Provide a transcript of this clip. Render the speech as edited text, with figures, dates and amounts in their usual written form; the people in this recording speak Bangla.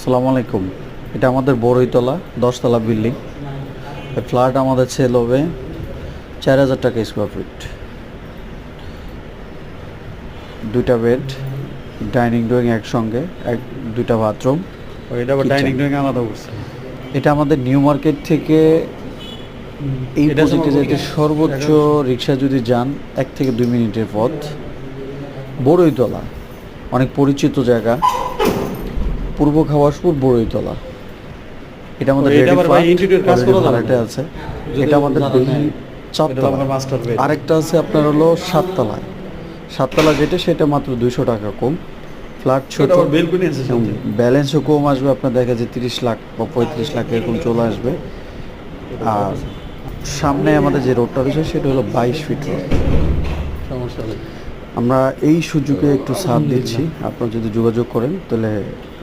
আসসালামু আলাইকুম। এটা আমাদের বড়ইতলা 10 তলা বিল্ডিং। এই ফ্ল্যাট আমাদের সেল হবে 4,000 টাকা স্কোয়ার ফিট। 2টা বেড, ডাইনিং ড্রয়িং একসঙ্গে, দুইটা বাথরুম। এটা আবার Kitchen। ডাইনিং ড্রয়িং আলাদা করছে। এটা আমাদের নিউ মার্কেট থেকে এই এটা প্রজেক্টে যেমন যেতে সর্বোচ্চ রিক্সা যদি যান 1 থেকে 2 মিনিটের পথ। বড়ইতলা অনেক পরিচিত জায়গা, পূর্ব খাওয়াসপুর বড়ইতলা। এটা আমাদের এটা রেডি আবার ভাই interior কাজ করা যাবে ভাড়াটে না? আছে। যদি এটা আমাদের জানা বিল্ডিং নেয়। 4 এটা তলা। আপনার মাস্টার বেড। আরেকটা আছে আপনার হলো 7 তলায়। 7 তলা যেটা সেটা মাত্র 200 টাকা কম। ফ্ল্যাট ছোট, এটা আবার বেলকনি আছে সাথে। ব্যালেন্সও কম আসবে। আপনার দেখা যায় 30 লাখ বা 35 লাখ এরকম চলে আসবে। আর সামনে আমাদের যে রোডটা রয়েছে সেটা হলো 22 ফিট রোড। সমস্যা নেই। আমরা এই সুযোগে একটু ছাড় দিচ্ছি, আপনারা যদি যোগাযোগ করেন তাহলে